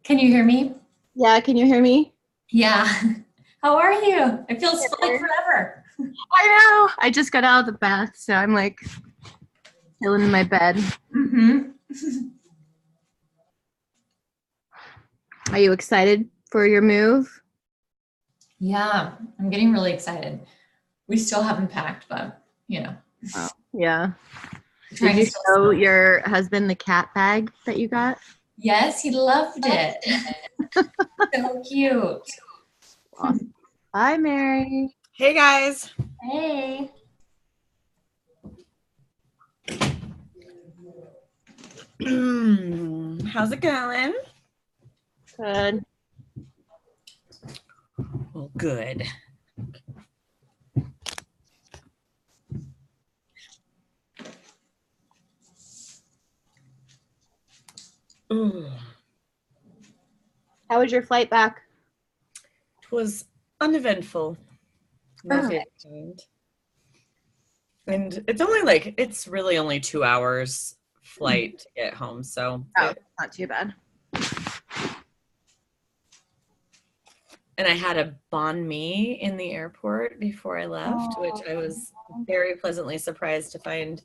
Can you hear me? Yeah, can you hear me? Yeah. How are you? It feels like Sure. forever. I know. I just got out of the bath, so I'm like chilling in my bed. hmm Are you excited for your move? Yeah, I'm getting really excited. We still haven't packed, but Oh, yeah. Did trying to you still. show your husband the cat bag that you got? Yes, he loved it. So cute. Awesome. Hi, Mary. Hey guys. Hey. How's it going? Good. Well, good. Ooh, How was your flight back? it was uneventful. My Oh, favorite kind. And it's really only 2 hours flight to get home. not too bad. And I had a banh mi in the airport before I left, which I was very pleasantly surprised to find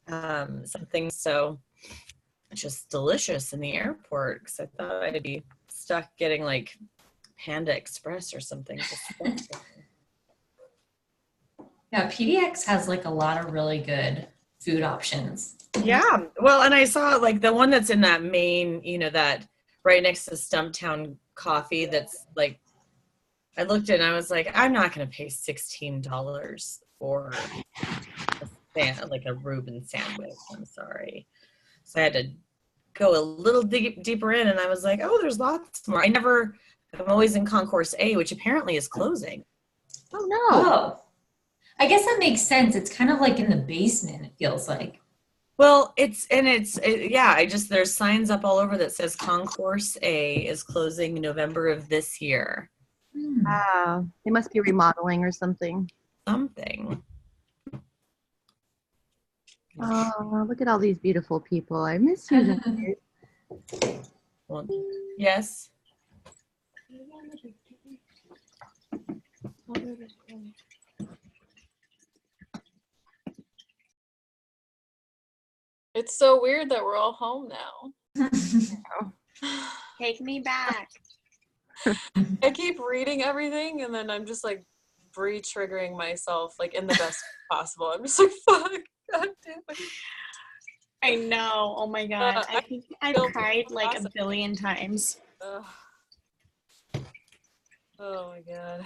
something so just delicious in the airport because I thought I'd be stuck getting like Panda Express or something. Yeah, PDX has like a lot of really good food options. Yeah. Well, and I saw like the one that's in that main, that right next to Stumptown Coffee that's like I looked at it and I was like, I'm not gonna pay $16 for like a Reuben sandwich. I'm sorry. So I had to go a little deeper in and I was like, oh, there's lots more. I'm always in Concourse A, which apparently is closing. Oh no. Oh, I guess that makes sense. It's kind of like in the basement, it feels like. Well, yeah, there's signs up all over that says Concourse A is closing November of this year. Hmm. Wow. They must be remodeling or something. Something. Oh, look at all these beautiful people. I miss you guys. Well, yes. It's so weird that we're all home now. Take me back. I keep reading everything and then I'm just like re-triggering myself like in the best possible. I'm just like, fuck, god damn it. I know. Oh my god. I think I've Still cried like a processing. billion times. Ugh. Oh my god.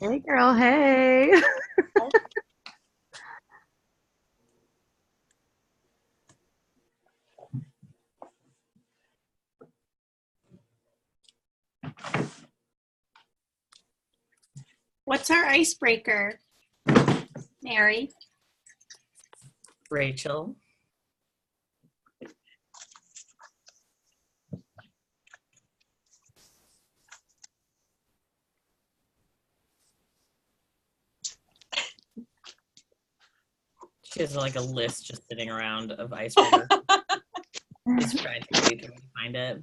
Hey, girl. Hey. What's our icebreaker, Mary? Rachel. She has like a list just sitting around of icebreaker. Just frantically trying to find it.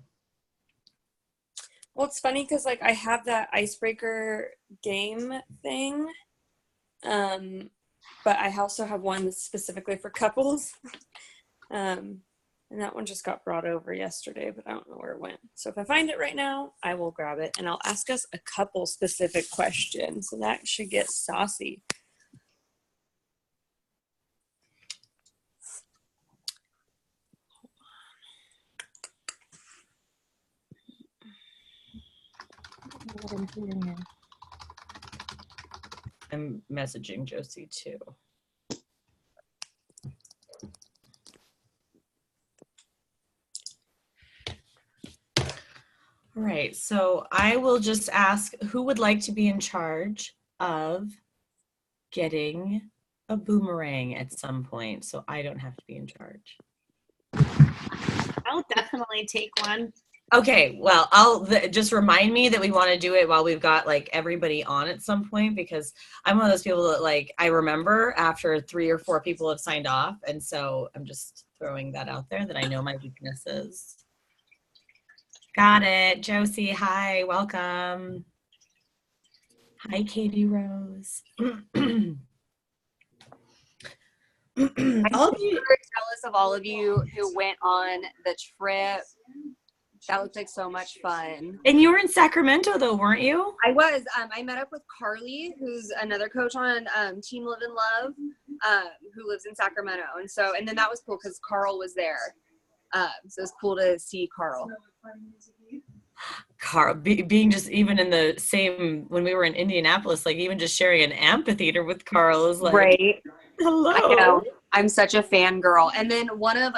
Well, it's funny because like I have that icebreaker game thing, but I also have one that's specifically for couples, and that one just got brought over yesterday, but I don't know where it went. So if I find it right now, I will grab it and I'll ask us a couple specific questions, so that should get saucy. I'm messaging Josie too. All right, so I will just ask who would like to be in charge of getting a boomerang at some point so I don't have to be in charge. I'll definitely take one. Okay, well, just remind me that we want to do it while we've got like everybody on at some point, because I'm one of those people that like I remember after 3 or 4 people have signed off, and so I'm just throwing that out there that I know my weaknesses. Got it, Josie. Hi, welcome. Hi, Katie Rose. I'm All of you. super jealous of all of you who went on the trip. That looked like so much fun. And you were in Sacramento though, weren't you? I was. I met up with Carly, who's another coach on Team Live and Love, who lives in Sacramento. And then that was cool because Carl was there. So it was cool to see Carl. Carl, being just even in the same, when we were in Indianapolis, like even just sharing an amphitheater with Carl is like, Right. hello. I know. I'm such a fangirl. And then one of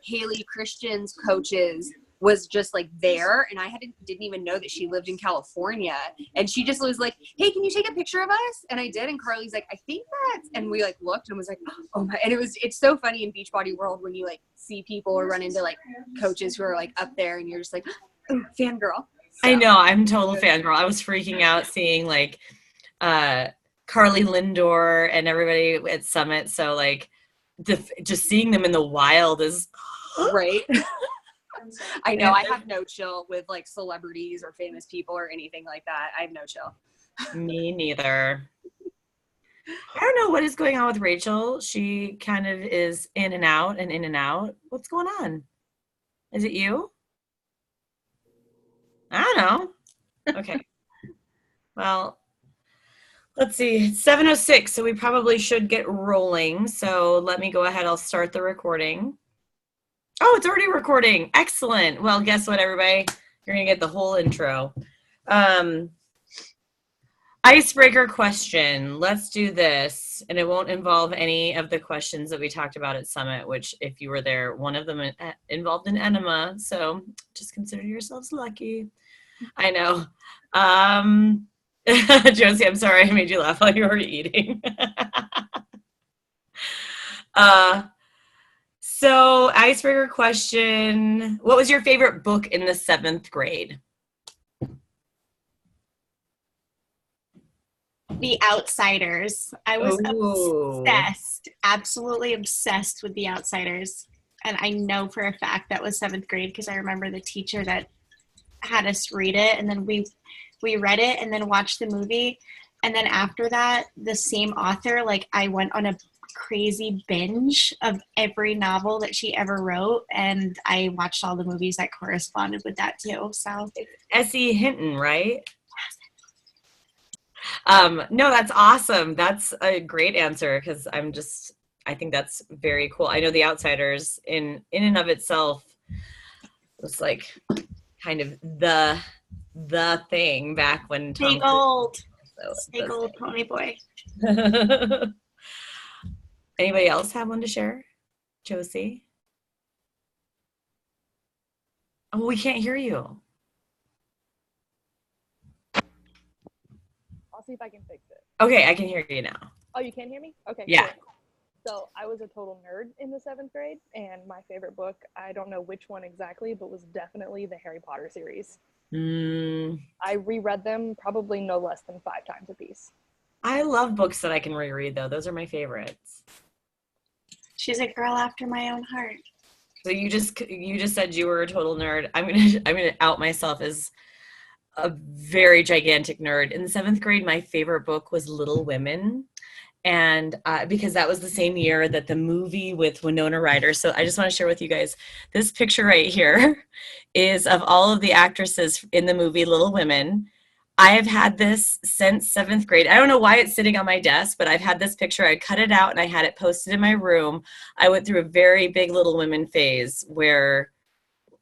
Haley Christian's coaches was just like there, and I didn't even know that she lived in California. And she just was like, "Hey, can you take a picture of us?" And I did. And Carly's like, "I think that's," and we like looked and was like, "Oh my!" And it's so funny in Beachbody world when you like see people or run into like coaches who are like up there, and you're just like, oh, fangirl. So. I know, I'm total fangirl. I was freaking out seeing like Carly Lindor and everybody at Summit. So like just seeing them in the wild is right. I know. I have no chill with like celebrities or famous people or anything like that. I have no chill. Me neither. I don't know what is going on with Rachel. She kind of is in and out and in and out. What's going on? Is it you? I don't know. Okay. Well, let's see. It's 7:06, so we probably should get rolling. So let me go ahead. I'll start the recording. Oh, it's already recording. Excellent. Well, guess what, everybody? You're going to get the whole intro. Icebreaker question. Let's do this. And it won't involve any of the questions that we talked about at Summit, which if you were there, one of them involved an enema. So just consider yourselves lucky. I know. Josie, I'm sorry I made you laugh while you were eating. So icebreaker question. What was your favorite book in the 7th grade? The Outsiders. I was obsessed, absolutely obsessed with The Outsiders. And I know for a fact that was 7th grade because I remember the teacher that had us read it, and then we read it and then watched the movie. And then after that, the same author, like I went on a crazy binge of every novel that she ever wrote, and I watched all the movies that corresponded with that too. So S.E. Hinton, right? No, that's awesome. That's a great answer because I think that's very cool. I know The Outsiders in and of itself was like kind of the thing back when Big old pony boy. Anybody else have one to share? Josie? Oh, we can't hear you. I'll see if I can fix it. Okay, I can hear you now. Oh, you can hear me? Okay. Yeah. Cool. So I was a total nerd in the 7th grade, and my favorite book, I don't know which one exactly, but was definitely the Harry Potter series. I reread them probably no less than 5 times a piece. I love books that I can reread, though. Those are my favorites. She's a girl after my own heart. So you just said you were a total nerd. I'm gonna out myself as a very gigantic nerd. In the 7th grade, my favorite book was Little Women. And because that was the same year that the movie with Winona Ryder. So I just want to share with you guys, this picture right here is of all of the actresses in the movie Little Women. I have had this since 7th grade. I don't know why it's sitting on my desk, but I've had this picture. I cut it out and I had it posted in my room. I went through a very big Little Women phase where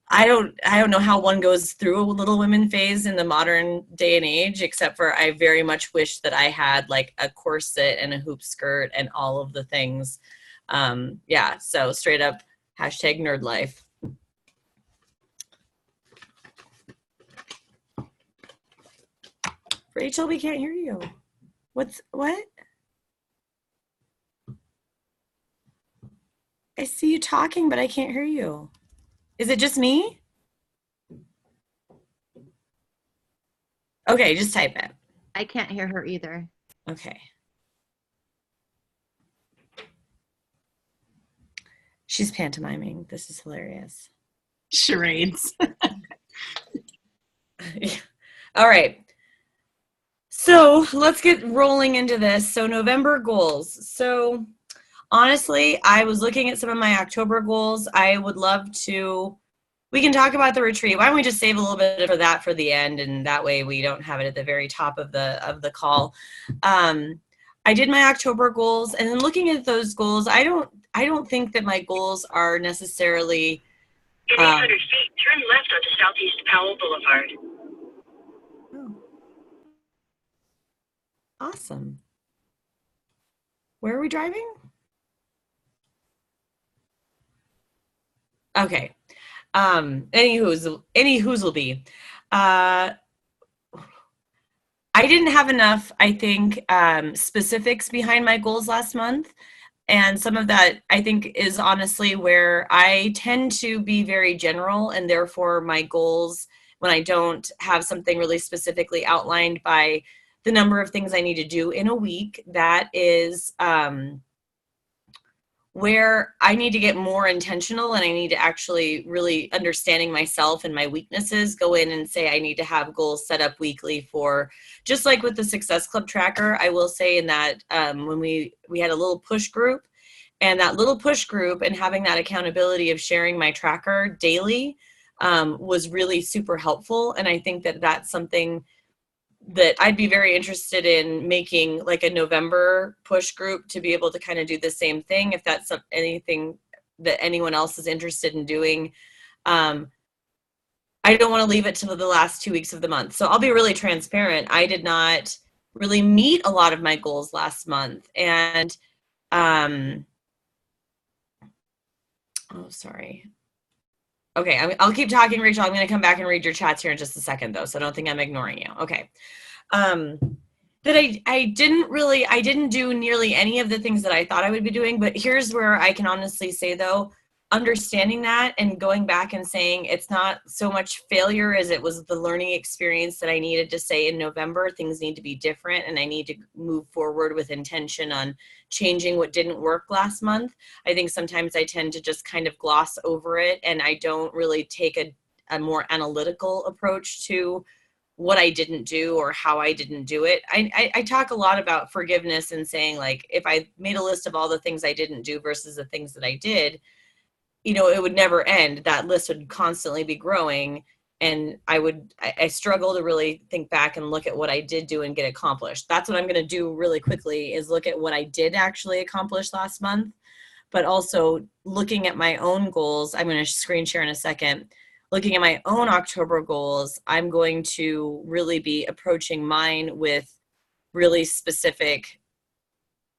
I don't know how one goes through a Little Women phase in the modern day and age, except for I very much wish that I had like a corset and a hoop skirt and all of the things. Yeah, so straight up hashtag nerd life. Rachel, we can't hear you. What? I see you talking, but I can't hear you. Is it just me? Okay, just type it. I can't hear her either. Okay. She's pantomiming. This is hilarious. Charades. All right. So let's get rolling into this. So November goals. So honestly, I was looking at some of my October goals. I would love to, we can talk about the retreat. Why don't we just save a little bit of that for the end, and that way we don't have it at the very top of the call. I did my October goals, and then looking at those goals, I don't think that my goals are necessarily In 800 feet, turn left onto Southeast Powell Boulevard. Oh. Awesome. Where are we driving? Okay. Any who's will be. I didn't have enough, I think, specifics behind my goals last month. And some of that, I think, is honestly where I tend to be very general, and therefore my goals, when I don't have something really specifically outlined by the number of things I need to do in a week, that is where I need to get more intentional, and I need to actually really understanding myself and my weaknesses, go in and say I need to have goals set up weekly for, just like with the Success Club tracker. I will say in that when we had a little push group, and that little push group and having that accountability of sharing my tracker daily was really super helpful. And I think that that's something that I'd be very interested in making, like a November push group, to be able to kind of do the same thing, if that's anything that anyone else is interested in doing. I don't want to leave it to the last 2 weeks of the month. So I'll be really transparent. I did not really meet a lot of my goals last month. And, oh, sorry. Okay, I'll keep talking, Rachel. I'm going to come back and read your chats here in just a second, though, so I don't think I'm ignoring you. Okay. That I didn't do nearly any of the things that I thought I would be doing, but here's where I can honestly say, though, understanding that and going back and saying it's not so much failure as it was the learning experience that I needed to say in November. Things need to be different, and I need to move forward with intention on changing what didn't work last month. I think sometimes I tend to just kind of gloss over it, and I don't really take a more analytical approach to what I didn't do or how I didn't do it. I talk a lot about forgiveness and saying, like, if I made a list of all the things I didn't do versus the things that I did, it would never end. That list would constantly be growing. And I struggle to really think back and look at what I did do and get accomplished. That's what I'm going to do really quickly, is look at what I did actually accomplish last month, but also looking at my own goals. I'm going to screen share in a second. Looking at my own October goals, I'm going to really be approaching mine with really specific,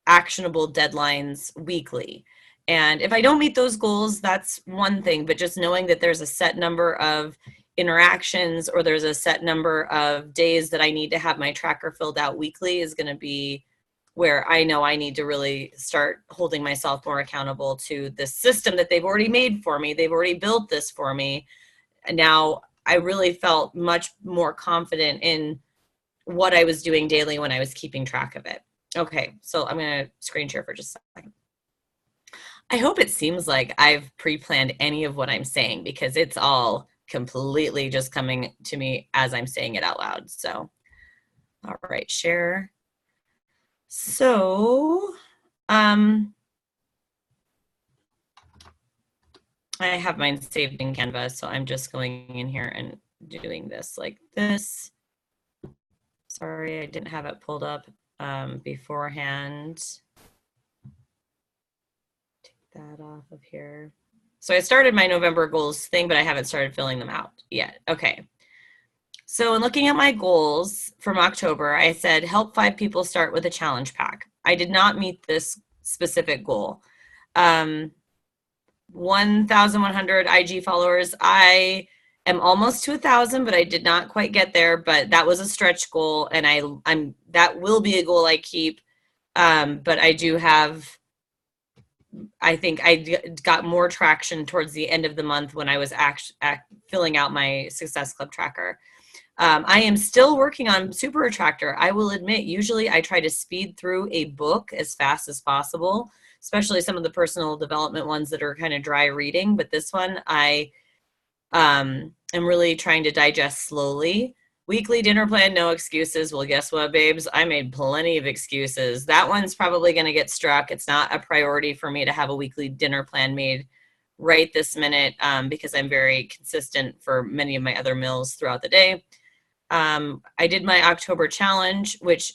actionable deadlines weekly. And if I don't meet those goals, that's one thing, but just knowing that there's a set number of interactions, or there's a set number of days that I need to have my tracker filled out weekly, is going to be where I know I need to really start holding myself more accountable to this system that they've already made for me. They've already built this for me. And now I really felt much more confident in what I was doing daily when I was keeping track of it. Okay, so I'm going to screen share for just a second. I hope it seems like I've pre-planned any of what I'm saying, because it's all completely just coming to me as I'm saying it out loud. So, all right, share. So, I have mine saved in Canva, so I'm just going in here and doing this like this. Sorry, I didn't have it pulled up beforehand. That off of here. So I started my November goals thing, but I haven't started filling them out yet. Okay. So in looking at my goals from October, I said help 5 people start with a challenge pack. I did not meet this specific goal. 1,100 IG followers. I am almost to 1,000, but I did not quite get there. But that was a stretch goal, and that will be a goal I keep. But I do have. I think I got more traction towards the end of the month when I was filling out my Success Club tracker. I am still working on Super Attractor. I will admit, usually I try to speed through a book as fast as possible, especially some of the personal development ones that are kind of dry reading. But this one, I am really trying to digest slowly. Weekly dinner plan, no excuses. Well, guess what, babes? I made plenty of excuses. That one's probably going to get struck. It's not a priority for me to have a weekly dinner plan made right this minute because I'm very consistent for many of my other meals throughout the day. I did my October challenge, which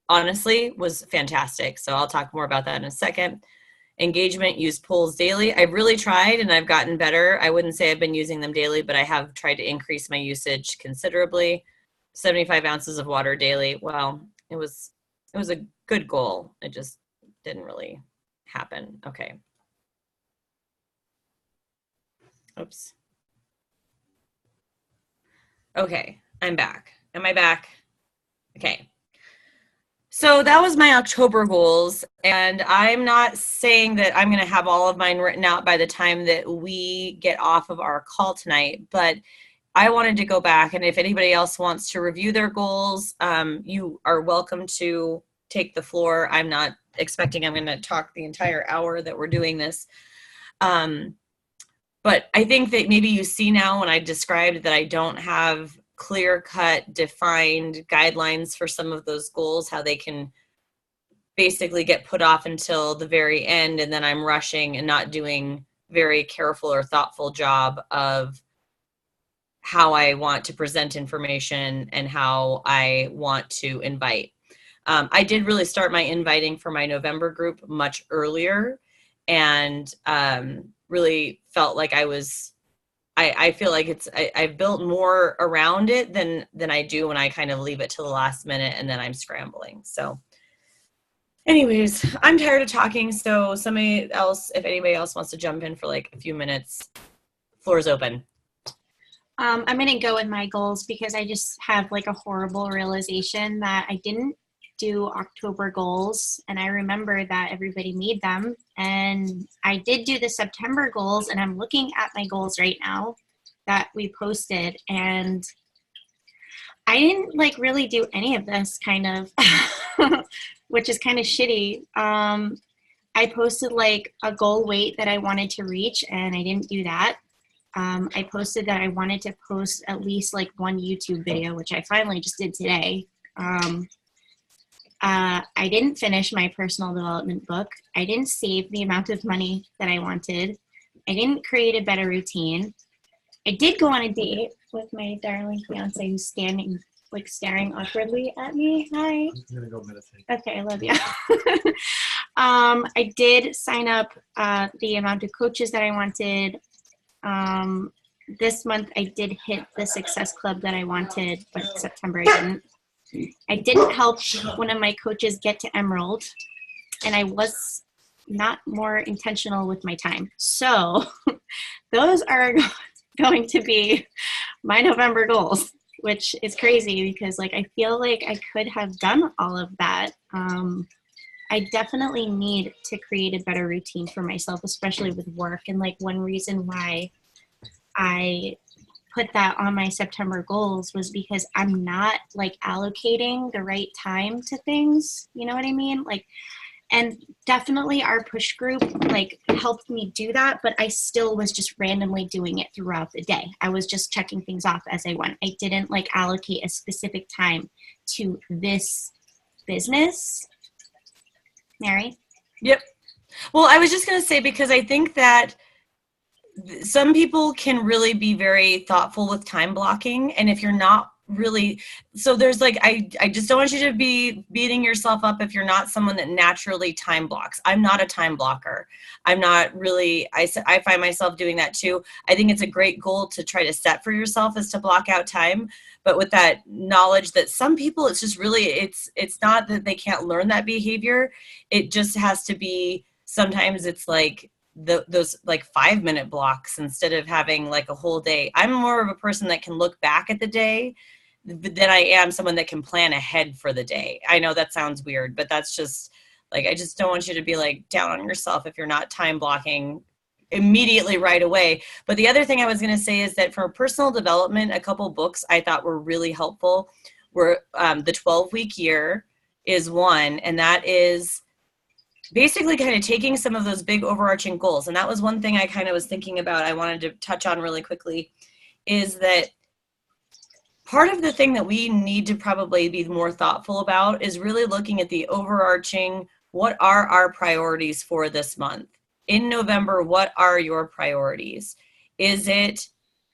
honestly was fantastic. So I'll talk more about that in a second. Engagement, use polls daily. I've really tried and I've gotten better. I wouldn't say I've been using them daily, but I have tried to increase my usage considerably. 75 ounces of water daily. Well, it was a good goal. It just didn't really happen. Okay. Oops. Okay, I'm back. Am I back? Okay. So that was my October goals, and I'm not saying that I'm going to have all of mine written out by the time that we get off of our call tonight, but I wanted to go back, and if anybody else wants to review their goals, you are welcome to take the floor. I'm not expecting I'm going to talk the entire hour that we're doing this. But I think that maybe you see now when I described that I don't have clear-cut, defined guidelines for some of those goals, how they can basically get put off until the very end, and then I'm rushing and not doing very careful or thoughtful job of how I want to present information and how I want to invite. I did really start my inviting for my November group much earlier, and really felt like I feel like I've built more around it than I do when I kind of leave it to the last minute and then I'm scrambling. So anyways, I'm tired of talking. So if anybody else wants to jump in for like a few minutes, floor is open. I'm going to go with my goals because I just have like a horrible realization that I didn't do October goals, and I remember that everybody made them, and I did do the September goals, and I'm looking at my goals right now that we posted, and I didn't like really do any of this kind of which is kind of shitty. I posted like a goal weight that I wanted to reach, and I didn't do that. I posted that I wanted to post at least like one YouTube video, which I finally just did today. I didn't finish my personal development book. I didn't save the amount of money that I wanted. I didn't create a better routine. I did go on a date with my darling fiance who's staring awkwardly at me. Hi. I'm gonna go meditate. Okay, I love you. I did sign up the amount of coaches that I wanted. This month I did hit the success club that I wanted, but September I didn't. I didn't help one of my coaches get to Emerald, and I was not more intentional with my time. So those are going to be my November goals, which is crazy because like I feel like I could have done all of that. I definitely need to create a better routine for myself, especially with work. And like one reason why I put that on my September goals was because I'm not like allocating the right time to things. You know what I mean? Like, and definitely our push group like helped me do that, but I still was just randomly doing it throughout the day. I was just checking things off as I went. I didn't like allocate a specific time to this business. Mary? Yep. Well, I was just going to say, because I think that some people can really be very thoughtful with time blocking. And if you're not really, so there's like, I just don't want you to be beating yourself up if you're not someone that naturally time blocks. I'm not a time blocker. I'm not really, I find myself doing that too. I think it's a great goal to try to set for yourself, is to block out time. But with that knowledge that some people, it's just really, it's not that they can't learn that behavior. It just has to be, sometimes it's like those like 5-minute blocks instead of having like a whole day. I'm more of a person that can look back at the day than I am someone that can plan ahead for the day. I know that sounds weird, but that's just like, I just don't want you to be like down on yourself if you're not time blocking immediately right away. But the other thing I was going to say is that for personal development, a couple books I thought were really helpful were The 12-Week Year is one, and that is basically kind of taking some of those big overarching goals. And that was one thing I kind of was thinking about, I wanted to touch on really quickly, is that part of the thing that we need to probably be more thoughtful about is really looking at the overarching, what are our priorities for this month? In November, what are your priorities? Is it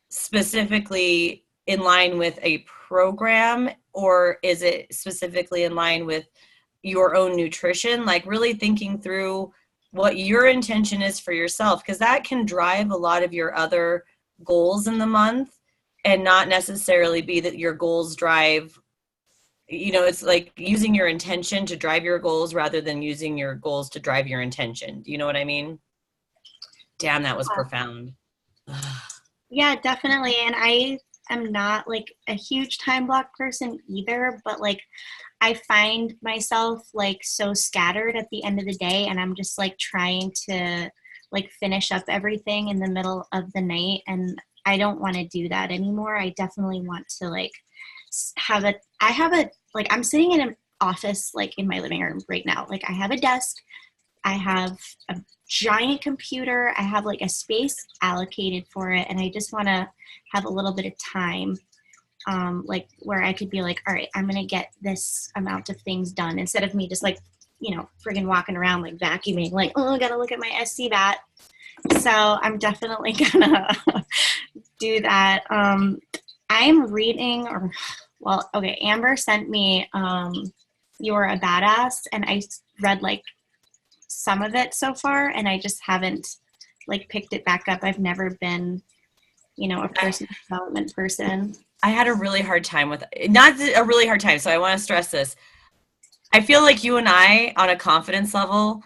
specifically in line with a program, or is it specifically in line with your own nutrition? Like really thinking through what your intention is for yourself, because that can drive a lot of your other goals in the month, and not necessarily be that your goals drive, you know, it's like using your intention to drive your goals rather than using your goals to drive your intention. Do you know what I mean? Damn, that was profound. Yeah, definitely. And I am not like a huge time block person either, but like I find myself like so scattered at the end of the day, and I'm just like trying to like finish up everything in the middle of the night, and I don't want to do that anymore. I definitely want to like like I'm sitting in an office like in my living room right now. Like I have a desk, I have a giant computer, I have like a space allocated for it, and I just want to have a little bit of time like where I could be like, all right, I'm going to get this amount of things done, instead of me just like, you know, friggin' walking around like vacuuming, like, oh, I got to look at my SC bat. So I'm definitely gonna do that. I'm reading, Amber sent me You're a Badass, and I read like some of it so far, and I just haven't like picked it back up. I've never been, you know, a personal development person. I had a really hard time with it. Not a really hard time, so I want to stress this. I feel like you and I, on a confidence level,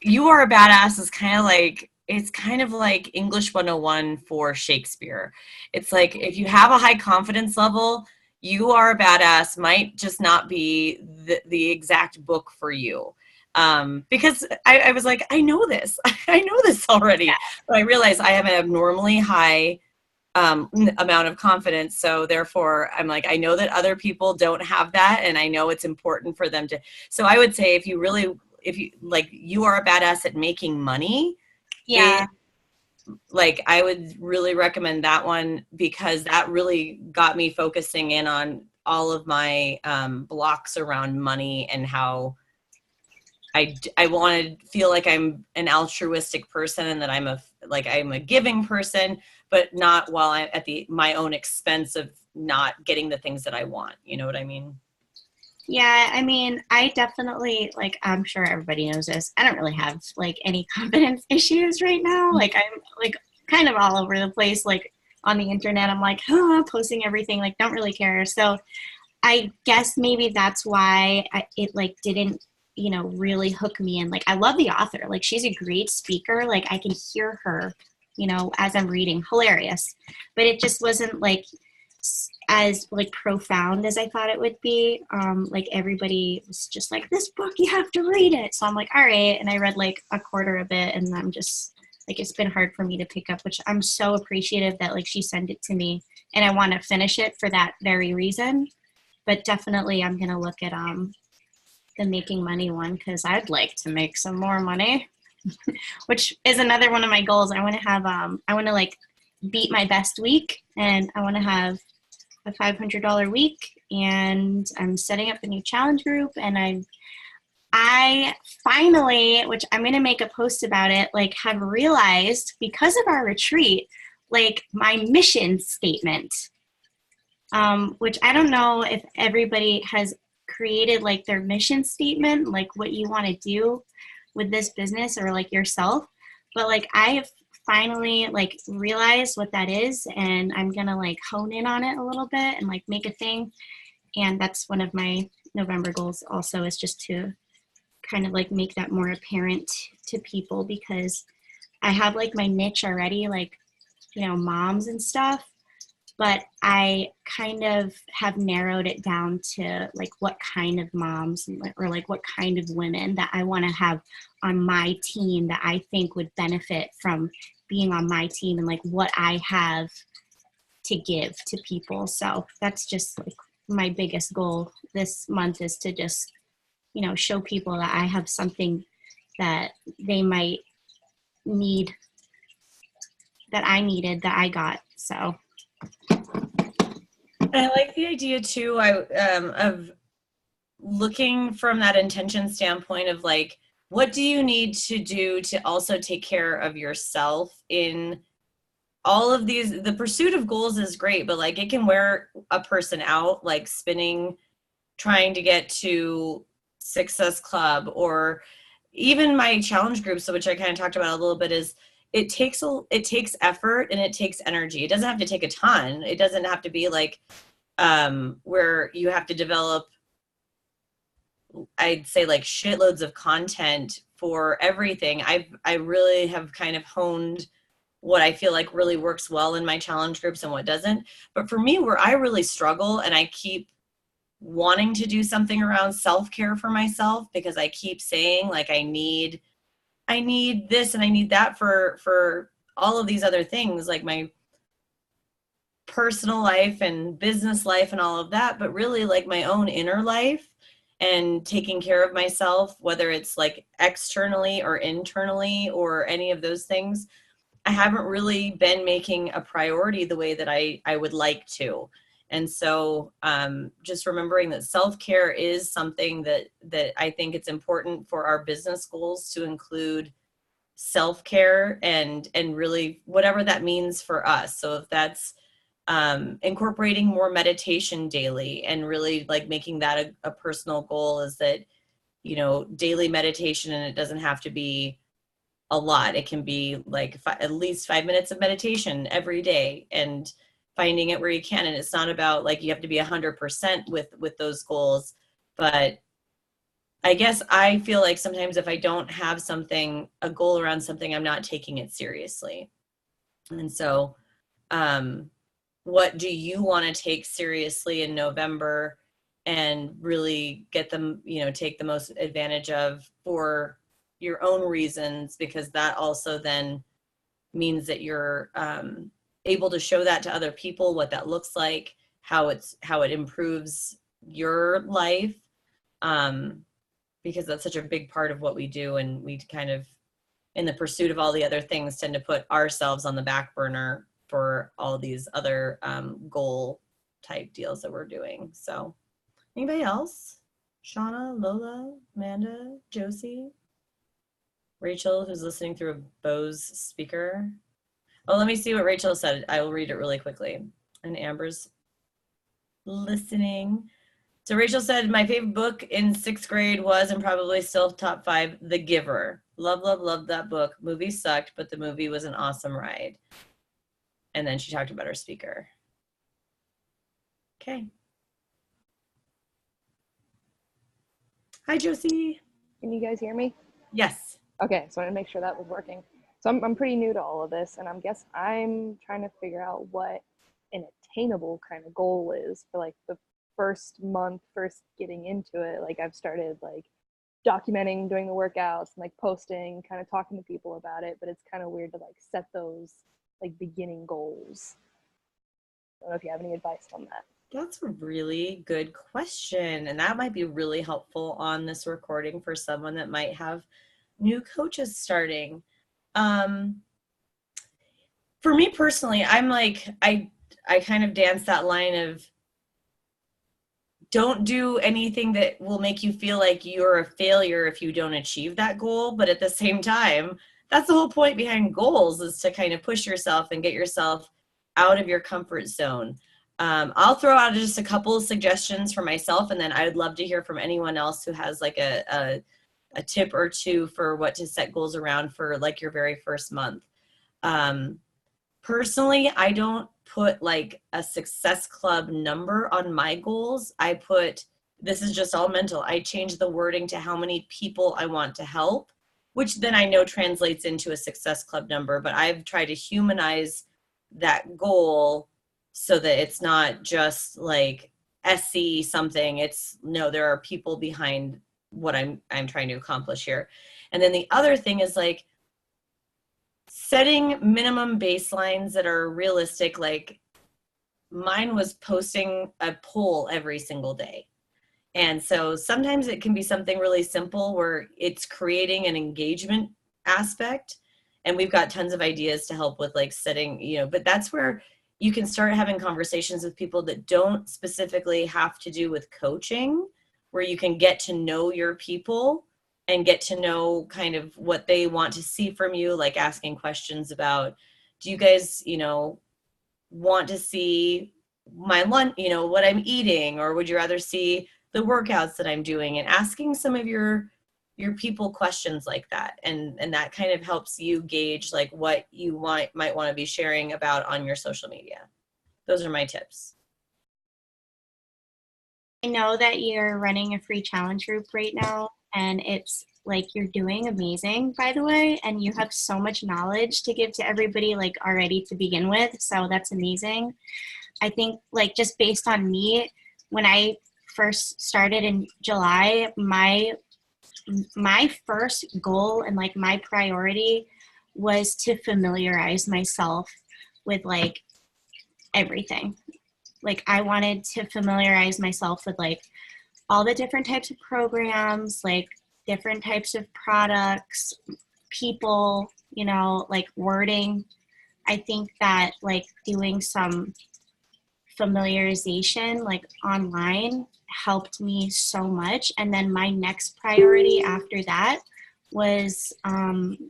You Are a Badass is kind of like, it's kind of like English 101 for Shakespeare. It's like if you have a high confidence level, You Are a Badass might just not be the exact book for you. Because I was like, I know this. I know this already. Yeah. But I realized I have an abnormally high amount of confidence. So therefore, I'm like, I know that other people don't have that, and I know it's important for them to. So I would say if you like, You Are a Badass at Making Money. Yeah. Like I would really recommend that one, because that really got me focusing in on all of my blocks around money, and how I want to feel like I'm an altruistic person, and that I'm a giving person, but not while I'm at my own expense of not getting the things that I want. You know what I mean? Yeah, I mean, I definitely, like, I'm sure everybody knows this, I don't really have like any confidence issues right now. Like I'm like kind of all over the place, like on the internet. I'm like, posting everything, like don't really care. So I guess maybe that's why it like didn't, you know, really hook me in. Like I love the author, like she's a great speaker, like I can hear her, you know, as I'm reading, hilarious, but it just wasn't like as like profound as I thought it would be. Like everybody was just like, this book, you have to read it. So I'm like, all right. And I read like a quarter of it, and I'm just like, it's been hard for me to pick up, which I'm so appreciative that like she sent it to me, and I want to finish it for that very reason. But definitely I'm going to look at the Making Money one, because I'd like to make some more money, which is another one of my goals. I want to have, I want to like beat my best week, and I want to have a $500 week, and I'm setting up a new challenge group, and I finally, which I'm going to make a post about it, like have realized because of our retreat, like my mission statement, which I don't know if everybody has created like their mission statement, like what you want to do with this business or like yourself. But like I have finally like realized what that is, and I'm gonna like hone in on it a little bit and like make a thing. And that's one of my November goals also, is just to kind of like make that more apparent to people, because I have like my niche already, like, you know, moms and stuff, but I kind of have narrowed it down to like what kind of moms or like what kind of women that I want to have on my team that I think would benefit from being on my team and like what I have to give to people. So that's just like my biggest goal this month, is to just, you know, show people that I have something that they might need, that I needed, that I got. So I like the idea too, of looking from that intention standpoint of like, what do you need to do to also take care of yourself in all of these? The pursuit of goals is great, but like it can wear a person out, like spinning, trying to get to Success Club, or even my challenge groups, which I kind of talked about a little bit, is it takes effort and it takes energy. It doesn't have to take a ton. It doesn't have to be like where you have to develop, I'd say, like shitloads of content for everything. I really have kind of honed what I feel like really works well in my challenge groups and what doesn't. But for me, where I really struggle, and I keep wanting to do something around self-care for myself, because I keep saying like I need this and I need that for all of these other things, like my personal life and business life and all of that, but really like my own inner life and taking care of myself, whether it's like externally or internally or any of those things, I haven't really been making a priority the way that I would like to. And so just remembering that self-care is something that I think it's important for our business goals to include self-care and really whatever that means for us. So if that's incorporating more meditation daily and really like making that a personal goal, is that, you know, daily meditation, and it doesn't have to be a lot. It can be like at least 5 minutes of meditation every day, and finding it where you can. And it's not about like you have to be 100% with those goals, but I guess I feel like sometimes if I don't have a goal around something, I'm not taking it seriously. And so what do you want to take seriously in November and really get them, you know, take the most advantage of for your own reasons? Because that also then means that you're able to show that to other people, what that looks like, how it improves your life, because that's such a big part of what we do. And we kind of, in the pursuit of all the other things, tend to put ourselves on the back burner for all these other goal type deals that we're doing. So anybody else? Shauna, Lola, Amanda, Josie, Rachel, who's listening through a Bose speaker. Oh, let me see what Rachel said. I will read it really quickly. And Amber's listening. So Rachel said, my favorite book in 6th grade was, and probably still top 5, The Giver. Love, love, love that book. Movie sucked, but the movie was an awesome ride. And then she talked about her speaker. Okay. Hi, Josie. Can you guys hear me? Yes. Okay, so I want to make sure that was working. So I'm pretty new to all of this, and I'm trying to figure out what an attainable kind of goal is for like the first month, first getting into it. Like I've started like documenting, doing the workouts, and like posting, kind of talking to people about it, but it's kind of weird to like set those like beginning goals. I don't know if you have any advice on that. That's a really good question. And that might be really helpful on this recording for someone that might have new coaches starting. For me personally, I'm like, I kind of dance that line of don't do anything that will make you feel like you're a failure if you don't achieve that goal. But at the same time, that's the whole point behind goals, is to kind of push yourself and get yourself out of your comfort zone. I'll throw out just a couple of suggestions for myself, and then I would love to hear from anyone else who has like a tip or two for what to set goals around for like your very first month. Personally, I don't put like a Success Club number on my goals. This is just all mental. I change the wording to how many people I want to help, which then I know translates into a Success Club number, but I've tried to humanize that goal so that it's not just like SC something. It's no, there are people behind what I'm trying to accomplish here. And then the other thing is like, setting minimum baselines that are realistic. Like mine was posting a poll every single day. And so sometimes it can be something really simple where it's creating an engagement aspect. And we've got tons of ideas to help with like setting, but that's where you can start having conversations with people that don't specifically have to do with coaching, where you can get to know your people and get to know kind of what they want to see from you, like asking questions about, do you guys, want to see my lunch, what I'm eating, or would you rather see the workouts that I'm doing, and asking some of your people questions like that. And that kind of helps you gauge like what you might want to be sharing about on your social media. Those are my tips. I know that you're running a free challenge group right now, and it's like you're doing amazing, by the way, and you have so much knowledge to give to everybody like already to begin with. So that's amazing. I think like just based on me, when I first started in July, my first goal and like my priority was to familiarize myself with like everything. Like I wanted to familiarize myself with like all the different types of programs, like different types of products, people, like wording. I think that like doing some familiarization like online helped me so much. And then my next priority after that was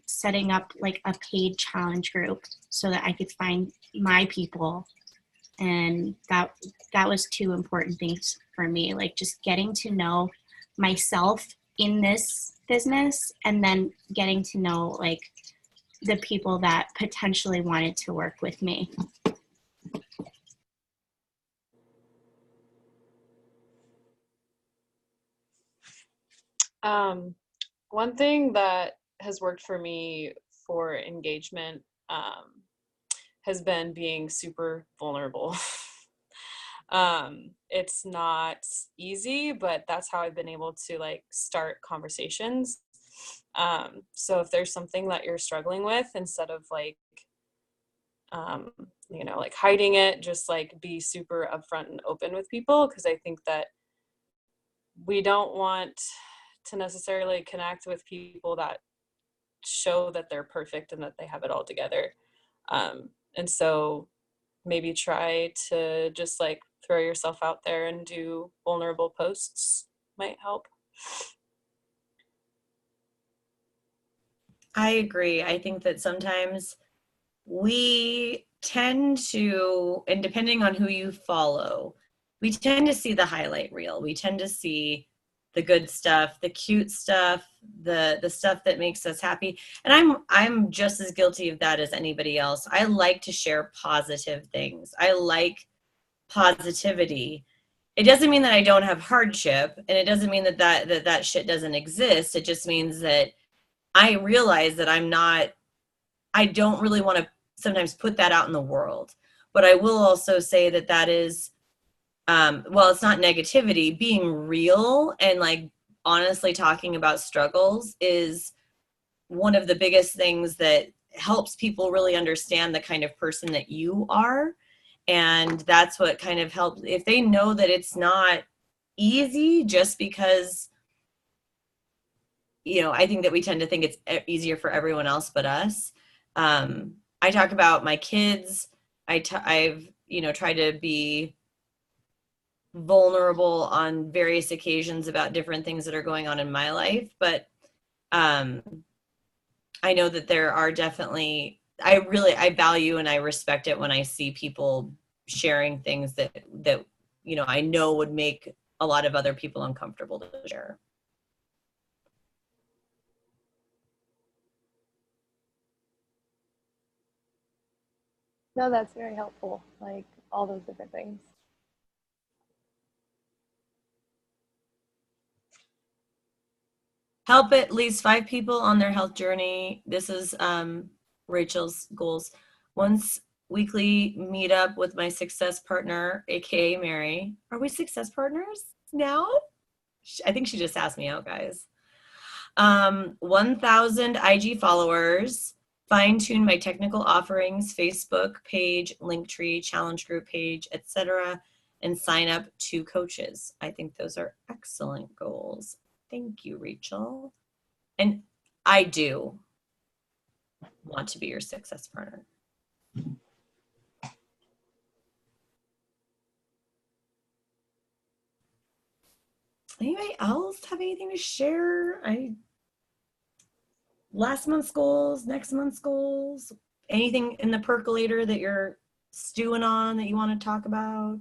setting up like a paid challenge group so that I could find my people. And that was two important things for me, like just getting to know myself in this business, and then getting to know like the people that potentially wanted to work with me. One thing that has worked for me for engagement has been being super vulnerable. It's not easy, but that's how I've been able to like start conversations. So if there's something that you're struggling with, instead of like, like hiding it, just like be super upfront and open with people. Cause I think that we don't want to necessarily connect with people that show that they're perfect and that they have it all together. And so maybe try to just like throw yourself out there and do vulnerable posts might help. I agree. I think that sometimes we tend to, and depending on who you follow, we tend to see the highlight reel. We tend to see the good stuff, the cute stuff, the stuff that makes us happy. And I'm just as guilty of that as anybody else. I like to share positive things. I like positivity. It doesn't mean that I don't have hardship, and it doesn't mean that shit doesn't exist. It just means that I realize that I don't really want to sometimes put that out in the world. But I will also say that is, well, it's not negativity. Being real and like honestly talking about struggles is one of the biggest things that helps people really understand the kind of person that you are. And that's what kind of helps. If they know that it's not easy just because, I think that we tend to think it's easier for everyone else but us. I talk about my kids. I've tried to be vulnerable on various occasions about different things that are going on in my life, but I know that there are definitely, I value and I respect it when I see people sharing things that I know would make a lot of other people uncomfortable to share. No, that's very helpful. Like all those different things. Help at least 5 people on their health journey. This is Rachel's goals. Once weekly meetup with my success partner, aka Mary. Are we success partners now? I think she just asked me out, guys. 1,000 IG followers, fine-tune my technical offerings, Facebook page, Linktree, challenge group page, etc., and sign up 2 coaches. I think those are excellent goals. Thank you, Rachel. And I do want to be your success partner. Anybody else have anything to share? Last month's goals, next month's goals, anything in the percolator that you're stewing on that you want to talk about?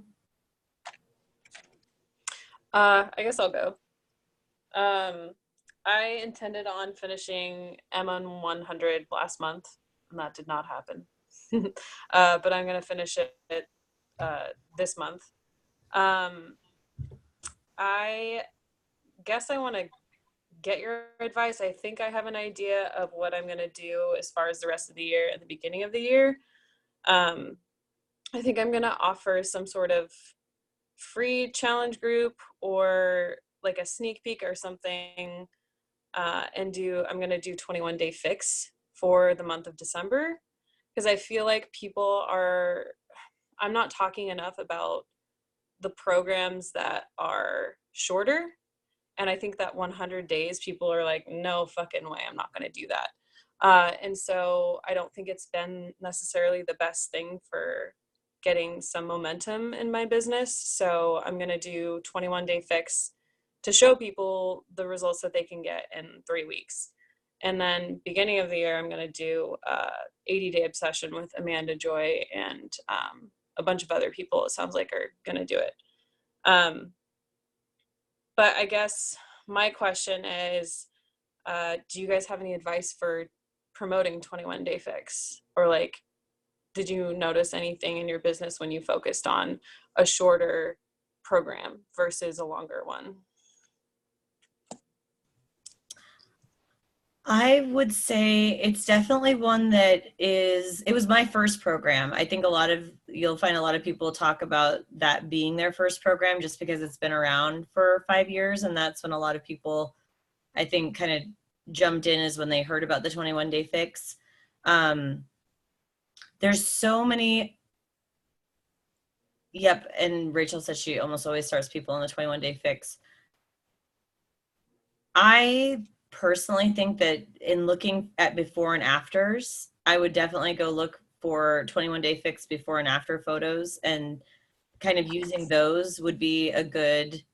I guess I'll go. I intended on finishing M100 last month, and that did not happen. But I'm going to finish it this month. I guess I want to get your advice. I think I have an idea of what I'm going to do as far as the rest of the year and the beginning of the year. I think I'm going to offer some sort of free challenge group or like a sneak peek or something, and I'm going to do 21 Day Fix for the month of December, because I feel like I'm not talking enough about the programs that are shorter. And I think that 100 days, people are like, no fucking way, I'm not going to do that. And so I don't think it's been necessarily the best thing for getting some momentum in my business. So I'm going to do 21 Day Fix to show people the results that they can get in 3 weeks. And then beginning of the year, I'm going to do 80 Day Obsession with Amanda Joy and a bunch of other people, it sounds like, are going to do it. But I guess my question is, do you guys have any advice for promoting 21 Day Fix? Or like, did you notice anything in your business when you focused on a shorter program versus a longer one? I would say it's definitely one that it was my first program. I think you'll find a lot of people talk about that being their first program just because it's been around for 5 years. And that's when a lot of people, I think, kind of jumped in, is when they heard about the 21 Day Fix. There's so many. Yep. And Rachel said she almost always starts people on the 21 Day Fix. I personally think that in looking at before and afters, I would definitely go look for 21 Day Fix before and after photos, and kind of using those would be a good,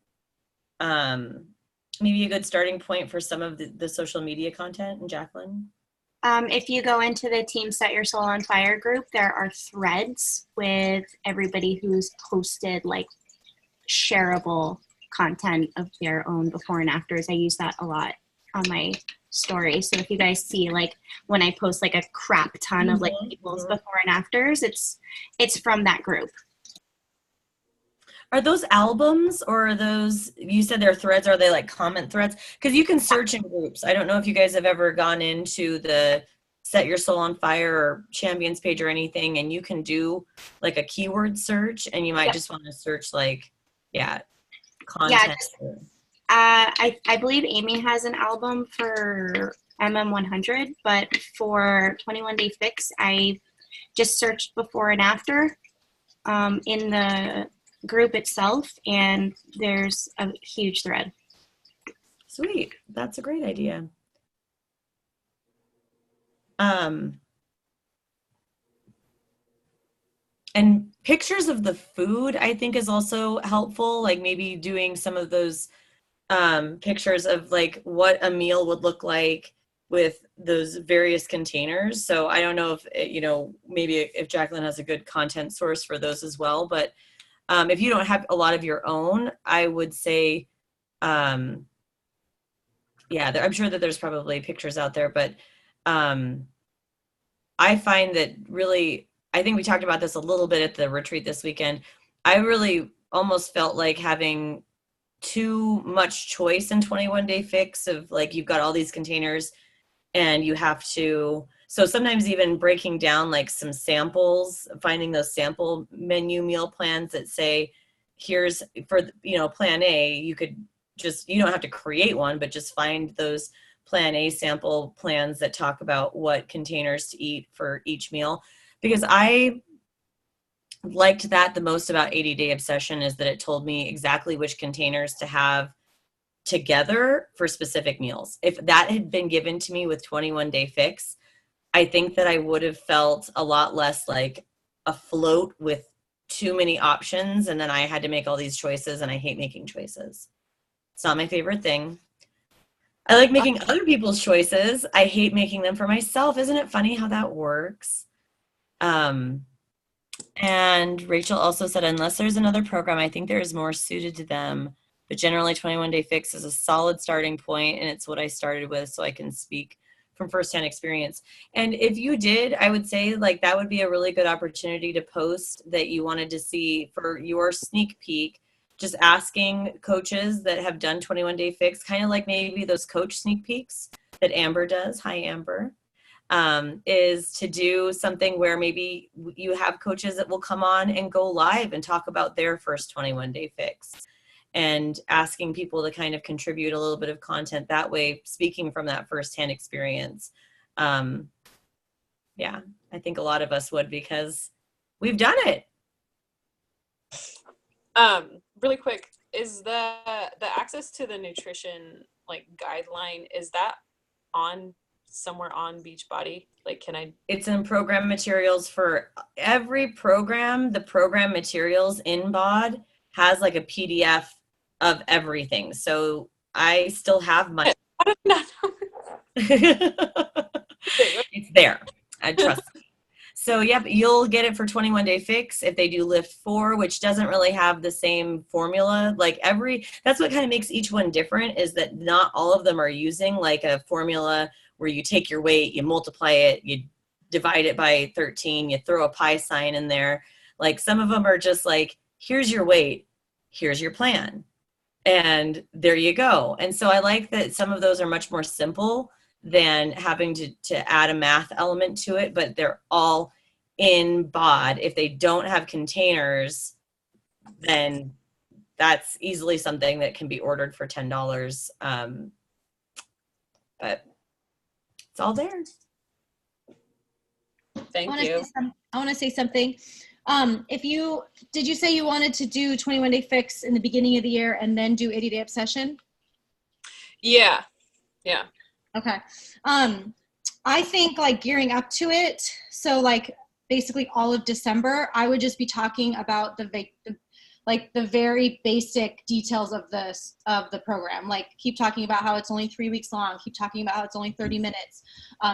maybe a good starting point for some of the social media content. And Jacqueline? If you go into the Team Set Your Soul on Fire group, there are threads with everybody who's posted like shareable content of their own before and afters. I use that a lot on my story. So if you guys see like when I post like a crap ton of like people's before and afters, it's from that group. Are those albums, or are those, you said they're threads, are they like comment threads? Because you can search in groups. I don't know if you guys have ever gone into the Set Your Soul on Fire or Champions page or anything, and you can do like a keyword search, and you might just want to search like, content. I believe Amy has an album for MM100, but for 21 Day Fix, I just searched before and after in the group itself, and there's a huge thread. Sweet. That's a great idea. And pictures of the food, I think, is also helpful. Like maybe doing some of those pictures of like what a meal would look like with those various containers. So I don't know if, maybe if Jacqueline has a good content source for those as well. But if you don't have a lot of your own, I would say, I'm sure that there's probably pictures out there, but I find that really, I think we talked about this a little bit at the retreat this weekend. I really almost felt like having too much choice in 21 Day Fix of like, you've got all these containers and you have to, so sometimes even breaking down like some samples, finding those sample menu meal plans that say, here's for, plan A, you don't have to create one, but just find those Plan A sample plans that talk about what containers to eat for each meal, because I liked that the most about 80-Day Obsession is that it told me exactly which containers to have together for specific meals. If that had been given to me with 21 Day Fix, I think that I would have felt a lot less like afloat with too many options, and then I had to make all these choices, and I hate making choices. It's not my favorite thing. I like making other people's choices. I hate making them for myself. Isn't it funny how that works? And Rachel also said, unless there's another program, I think there is more suited to them. But generally, 21 Day Fix is a solid starting point, and it's what I started with, so I can speak from firsthand experience. And if you did, I would say like that would be a really good opportunity to post that you wanted to see for your sneak peek. Just asking coaches that have done 21 Day Fix, kind of like maybe those coach sneak peeks that Amber does. Hi, Amber. Is to do something where maybe you have coaches that will come on and go live and talk about their first 21 Day Fix, and asking people to kind of contribute a little bit of content that way, speaking from that firsthand experience. Yeah, I think a lot of us would, because we've done it. Really quick, is the access to the nutrition like guideline, is that on somewhere on Beachbody? Like, can I? It's in program materials for every program. The program materials in BOD has like a PDF of everything. So I still have my. It's there. I trust me. So yep, you'll get it for 21 Day Fix if they do Lift 4, which doesn't really have the same formula. Like that's what kind of makes each one different, is that not all of them are using like a formula where you take your weight, you multiply it, you divide it by 13, you throw a pi sign in there. Like some of them are just like, here's your weight, here's your plan, and there you go. And so I like that some of those are much more simple than having to add a math element to it, but they're all in BOD. If they don't have containers, then that's easily something that can be ordered for $10. But it's all there. Thank you. I want to say something. Did you say you wanted to do 21 Day Fix in the beginning of the year and then do 80-Day Obsession? Yeah. Okay. I think like gearing up to it, so like basically all of December, I would just be talking about the very basic details of the program. Like keep talking about how it's only 3 weeks long. Keep talking about how it's only 30 minutes.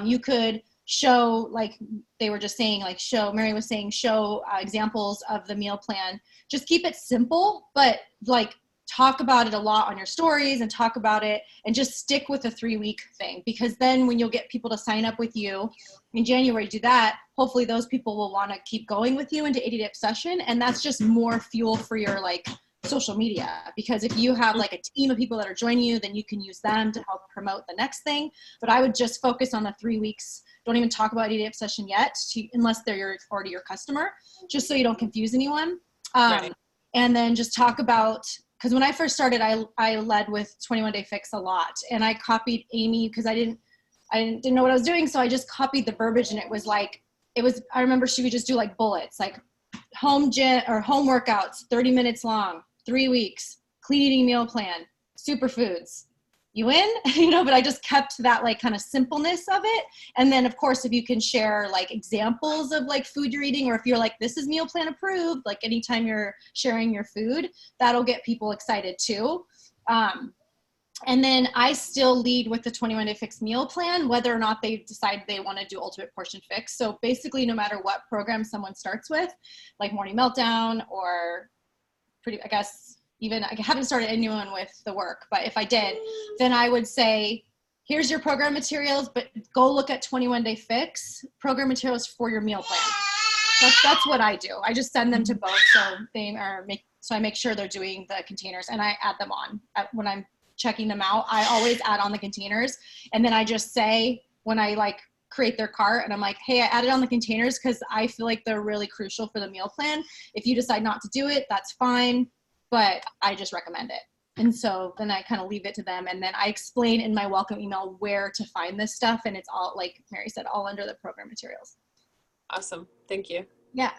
You could show, like they were just saying, like Mary was saying, show examples of the meal plan. Just keep it simple, but like talk about it a lot on your stories and talk about it, and just stick with the 3-week thing, because then when you'll get people to sign up with you in January, do that. Hopefully those people will want to keep going with you into 80-Day Obsession. And that's just more fuel for your like social media, because if you have like a team of people that are joining you, then you can use them to help promote the next thing. But I would just focus on the 3 weeks. Don't even talk about 80-Day Obsession yet, unless they're already your customer, just so you don't confuse anyone. Right. And then just talk about, because when I first started, I led with 21 Day Fix a lot, and I copied Amy because I didn't know what I was doing, so I just copied the verbiage, and I remember she would just do like bullets, like home gym or home workouts, 30 minutes long, 3 weeks, clean eating meal plan, superfoods. You win, but I just kept that like kind of simpleness of it. And then of course, if you can share like examples of like food you're eating, or if you're like, this is meal plan approved, like anytime you're sharing your food, that'll get people excited too. And then I still lead with the 21 Day Fix meal plan, whether or not they decide they want to do Ultimate Portion Fix. So basically, no matter what program someone starts with, like Morning Meltdown, or even I haven't started anyone with the work, but if I did, then I would say, here's your program materials, but go look at 21 Day Fix program materials for your meal plan. That's what I do. I just send them to both, so I make sure they're doing the containers, and I add them on when I'm checking them out. I always add on the containers, and then I just say when I like create their cart, and I'm like, hey, I added on the containers because I feel like they're really crucial for the meal plan. If you decide not to do it, that's fine, but I just recommend it. And so then I kind of leave it to them. And then I explain in my welcome email where to find this stuff. And it's all, like Mary said, all under the program materials. Awesome. Thank you. Yeah.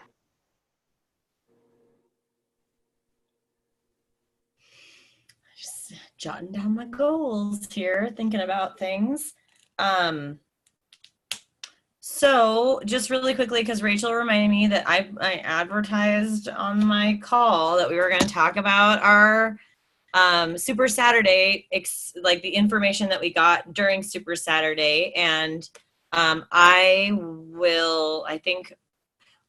Just jotting down my goals here, thinking about things. So just really quickly, because Rachel reminded me that I advertised on my call that we were going to talk about our Super Saturday, like the information that we got during Super Saturday. And I think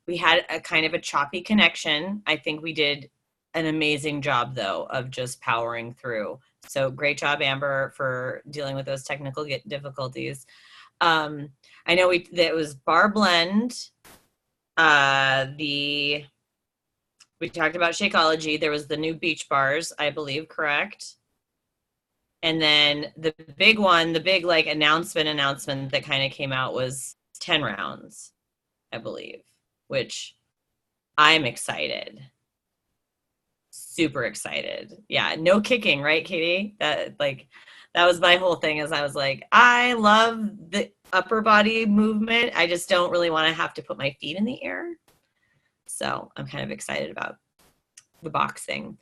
we had a kind of a choppy connection. I think we did an amazing job, though, of just powering through. So great job, Amber, for dealing with those technical difficulties. I know that was Bar Blend. We talked about Shakeology. There was the new beach bars, I believe, correct? And then the big one, the big like announcement that kind of came out was 10 rounds, I believe, which I'm excited. Super excited. Yeah, no kicking, right, Katie? That was my whole thing, is I was like, I love the upper body movement. I just don't really want to have to put my feet in the air. So I'm kind of excited about the boxing.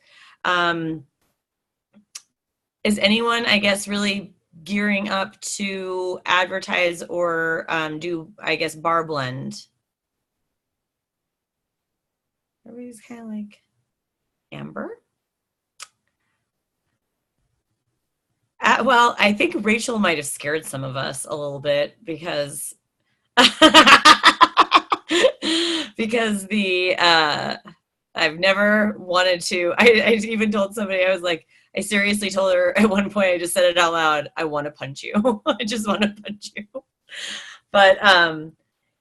Is anyone, I guess, really gearing up to advertise or do, I guess, Bar Blend? Everybody's kind of like, Amber? Well, I think Rachel might have scared some of us a little bit because I've never wanted to. I even told somebody, I was like, I seriously told her at one point, I just said it out loud, I want to punch you. I just want to punch you. But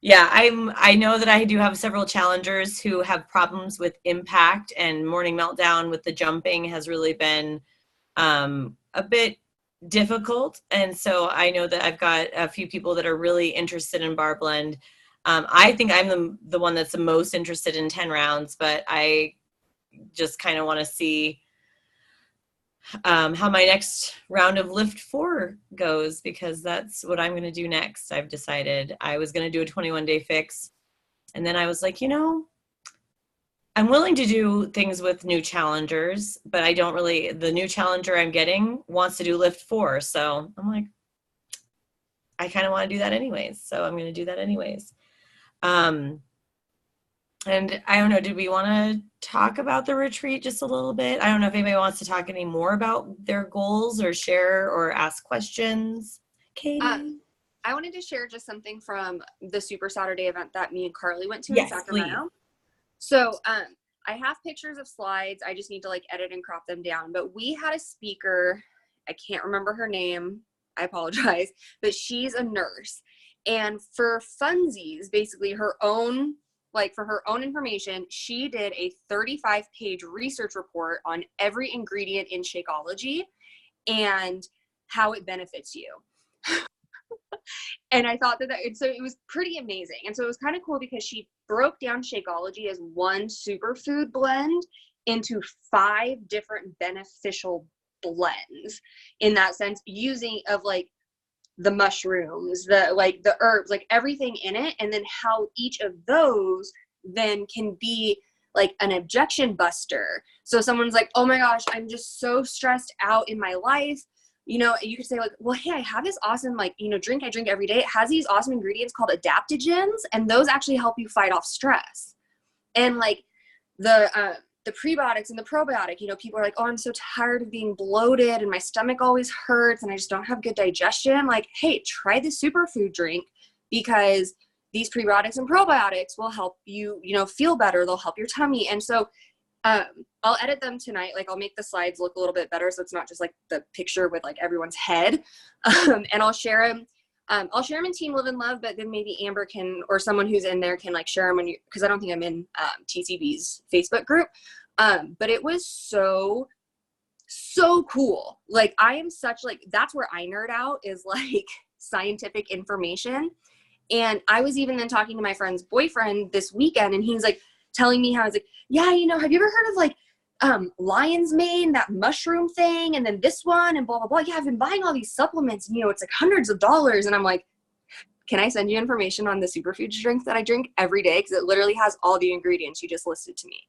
yeah, I know that I do have several challengers who have problems with impact, and Morning Meltdown with the jumping has really been a bit difficult. And so I know that I've got a few people that are really interested in Bar Blend. I think I'm the one that's the most interested in 10 rounds, but I just kind of want to see how my next round of Lift 4 goes, because that's what I'm going to do next. I've decided I was going to do a 21-day fix. And then I was like, I'm willing to do things with new challengers, but I don't really, the new challenger I'm getting wants to do Lift 4. So I'm like, I kind of want to do that anyways. So I'm going to do that anyways. And I don't know, did we want to talk about the retreat just a little bit? I don't know if anybody wants to talk any more about their goals or share or ask questions. Katie? I wanted to share just something from the Super Saturday event that me and Carly went to Yes, in Sacramento. please. So I have pictures of slides. I just need to edit and crop them down. But we had a speaker. I can't remember her name. I apologize. But she's a nurse. And for funsies, basically her own, for her own information, she did a 35-page research report on every ingredient in Shakeology and how it benefits you. And I thought so it was pretty amazing. And so it was kind of cool because she broke down Shakeology as one superfood blend into 5 different beneficial blends in that sense, using of the mushrooms, the herbs, everything in it, and then how each of those then can be an objection buster. So someone's like, oh my gosh, I'm just so stressed out in my life. You could say well, hey, I have this awesome, drink I drink every day. It has these awesome ingredients called adaptogens, and those actually help you fight off stress. And the prebiotics and the probiotic, people are like, oh, I'm so tired of being bloated and my stomach always hurts and I just don't have good digestion. Hey, try the superfood drink, because these prebiotics and probiotics will help you, feel better. They'll help your tummy. And so I'll edit them tonight. I'll make the slides look a little bit better, so it's not just the picture with everyone's head. And I'll share them. I'll share them in Team Live and Love, but then maybe Amber can, or someone who's in there can share them because I don't think I'm in TCB's Facebook group. But it was so cool. I am such that's where I nerd out, is scientific information. And I was even then talking to my friend's boyfriend this weekend, and he's telling me how, yeah, have you ever heard of lion's mane, that mushroom thing, and then this one, and blah, blah, blah. Yeah, I've been buying all these supplements, and, you know, it's like hundreds of dollars. And I'm like, can I send you information on the superfoods drink that I drink every day? Because it literally has all the ingredients you just listed to me.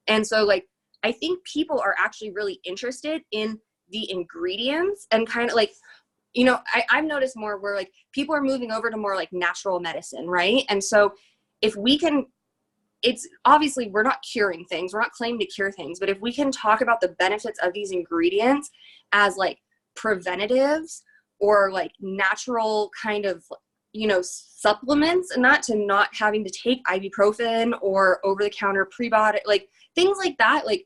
And so, like, I think people are actually really interested in the ingredients and kind of like, you know, I've noticed more where like people are moving over to more like natural medicine, right? And so if we can, it's obviously we're not curing things, we're not claiming to cure things, but if we can talk about the benefits of these ingredients as like preventatives or like natural kind of, you know, supplements, and not having to take ibuprofen or over-the-counter prebiotic, like things like that, like,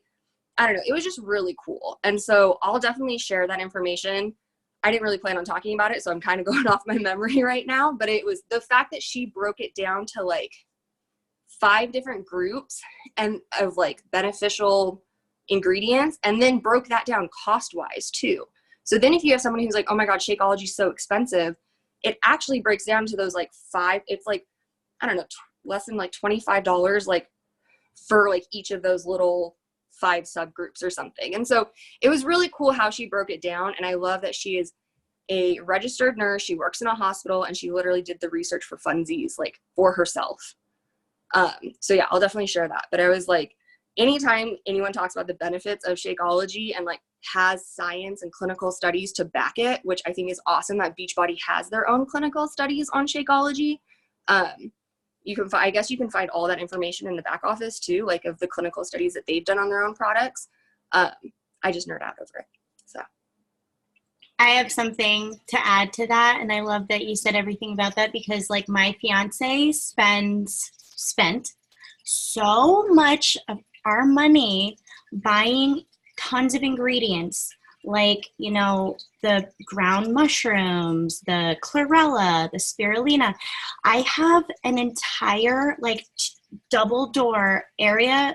I don't know, it was just really cool. And so I'll definitely share that information. I didn't really plan on talking about it, so I'm kind of going off my memory right now, but it was the fact that she broke it down to like 5 different groups and of like beneficial ingredients, and then broke that down cost-wise too. So then if you have somebody who's like, oh my God, Shakeology is so expensive, it actually breaks down to those like 5, it's like, I don't know, less than like $25 like for like each of those little 5 subgroups or something. And so it was really cool how she broke it down. And I love that she is a registered nurse. She works in a hospital, and she literally did the research for funsies, like for herself. So yeah, I'll definitely share that. But I was like, anytime anyone talks about the benefits of Shakeology and like has science and clinical studies to back it, which I think is awesome that Beachbody has their own clinical studies on Shakeology. You can I guess you can find all that information in the back office too, like of the clinical studies that they've done on their own products. I just nerd out over it. So I have something to add to that, and I love that you said everything about that, because like my fiance spent so much of our money buying tons of ingredients, like, you know, the ground mushrooms, the chlorella, the spirulina. I have an entire like double door area,